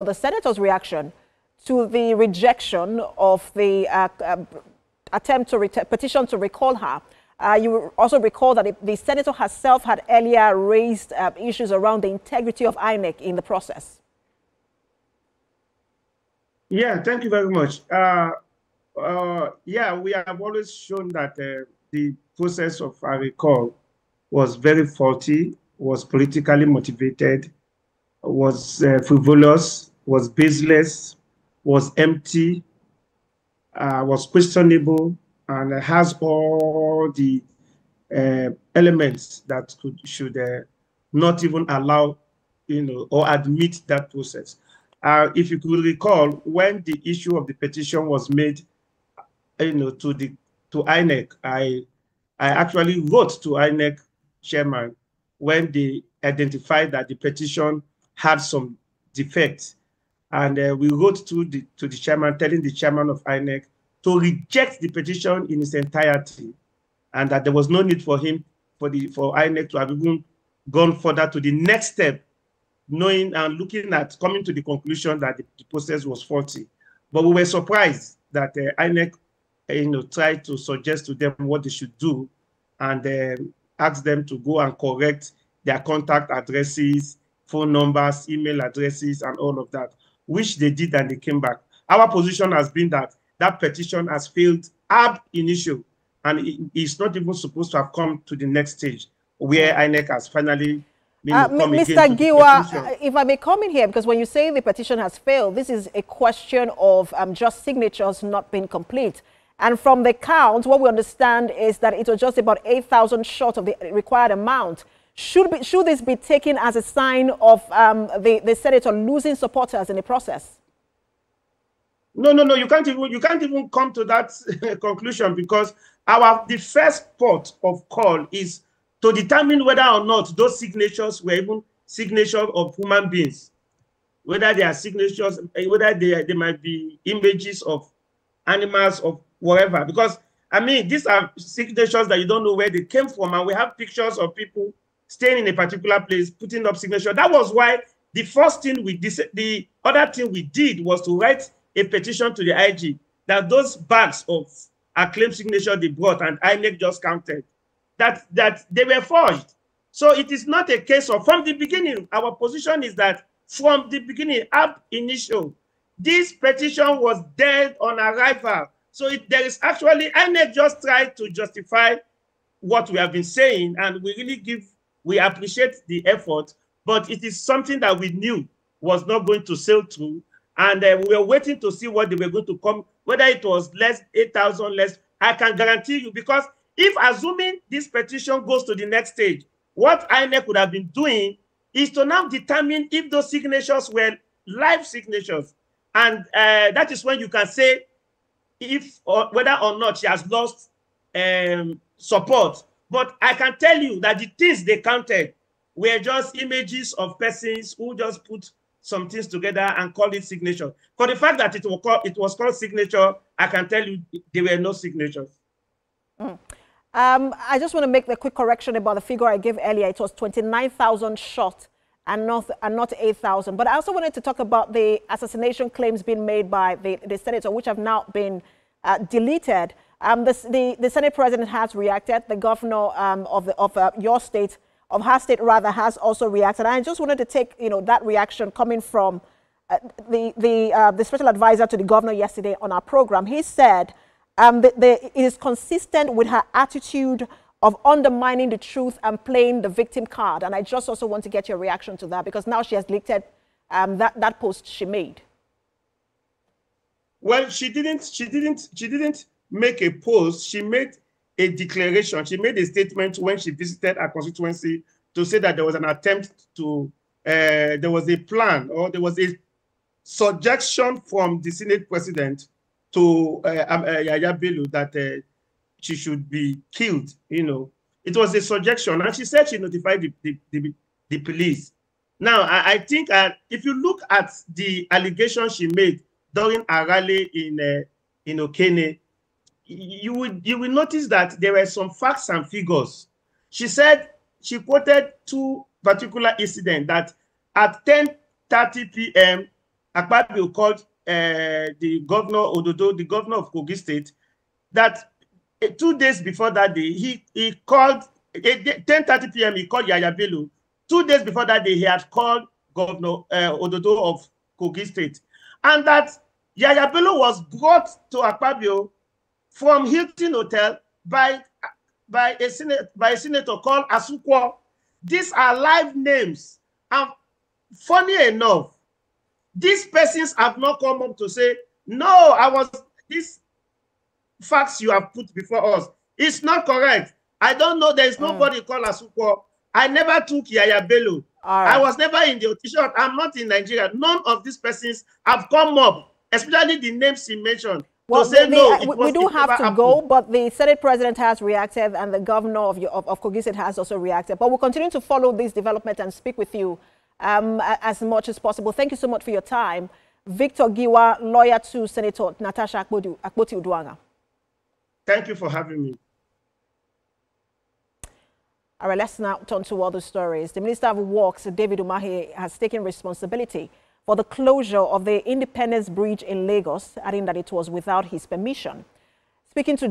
the senator's reaction to the rejection of the attempt to petition to recall her. You also recall that the senator herself had earlier raised issues around the integrity of INEC in the process. Yeah, thank you very much. Yeah, we have always shown that the process of a recall was very faulty, was politically motivated, was frivolous, was baseless, was empty, was questionable, and has all the elements that should not even allow, or admit that process. If you could recall, when the issue of the petition was made, to INEC, I actually wrote to INEC chairman when they identified that the petition had some defects, and we wrote to the chairman, telling the chairman of INEC to reject the petition in its entirety, and that there was no need for him for INEC to have even gone further to the next step, knowing and looking at coming to the conclusion that the process was faulty. But we were surprised that INEC, tried to suggest to them what they should do, and ask them to go and correct their contact addresses, phone numbers, email addresses, and all of that, which they did, and they came back. Our position has been that that petition has failed ab initio, and it's not even supposed to have come to the next stage, where INEC has finally Mr. Giwa, if I may come in here, because when you say the petition has failed, this is a question of just signatures not being complete. And from the count, what we understand is that it was just about 8,000 short of the required amount. Should this be taken as a sign of the senator losing supporters in the process? No. You can't even come to that conclusion, because the first port of call is to determine whether or not those signatures were even signatures of human beings, whether they are signatures, whether they might be images of animals or whatever. Because, I mean, these are signatures that you don't know where they came from, and we have pictures of people staying in a particular place, putting up signatures. That was why the first thing the other thing we did was to write a petition to the IG that those bags of acclaimed signature they brought and INEC just counted, that they were forged. So it is not a case of, from the beginning, our position is that from the beginning, ab initio, this petition was dead on arrival. So there is actually, INEC just tried to justify what we have been saying, and we appreciate the effort, but it is something that we knew was not going to sail through, and we were waiting to see what they were going to come, whether it was less, 8,000 less. I can guarantee you, because if assuming this petition goes to the next stage, what INEC would have been doing is to now determine if those signatures were live signatures. And that is when you can say whether or not she has lost support. But I can tell you that the things they counted were just images of persons who just put some things together and call it signature. For the fact that it was called signature, I can tell you there were no signatures. I just want to make the quick correction about the figure I gave earlier. It was 29,000 shot and not 8,000. But I also wanted to talk about the assassination claims being made by the senator, which have now been deleted. The Senate president has reacted. The governor of your state, of her state rather, has also reacted. I just wanted to take that reaction coming from the special advisor to the governor yesterday on our program. He said it is consistent with her attitude of undermining the truth and playing the victim card. And I just also want to get your reaction to that, because now she has deleted that post she made. Well, she didn't make a post. She made a declaration. She made a statement when she visited her constituency to say that there was an attempt to, there was a plan, or there was a suggestion from the Senate president to Yaya Bello that she should be killed. It was a suggestion, and she said she notified the police. Now, I think if you look at the allegation she made during a rally in Okene, you will notice that there were some facts and figures. She said, she quoted two particular incidents, that at 10:30 p.m., Akpoti called the governor Ododo, the governor of Kogi State, that 2 days before that day, he called, 10:30 p.m., he called Yaya Bello. 2 days before that day, he had called Governor Ododo of Kogi State. And that Yaya Bello was brought to Akpabio from Hilton Hotel by a senator called Asukwo. These are live names. And funny enough, these persons have not come up to say, no, these facts you have put before us, it's not correct. I don't know, there is nobody called Asukwo. I never took Yaya Bello. Right. I was never in the audition. I'm not in Nigeria. None of these persons have come up, especially the names he mentioned. Well, we do have to go, but the Senate President has reacted and the governor of Kogi State has also reacted. But we'll continue to follow this development and speak with you as much as possible. Thank you so much for your time. Victor Giwa, lawyer to Senator Natasha Akpoti-Uduaghan. Thank you for having me. All right, let's now turn to other stories. The Minister of Works, David Umahi, has taken responsibility for the closure of the Independence Bridge in Lagos, adding that it was without his permission. Speaking to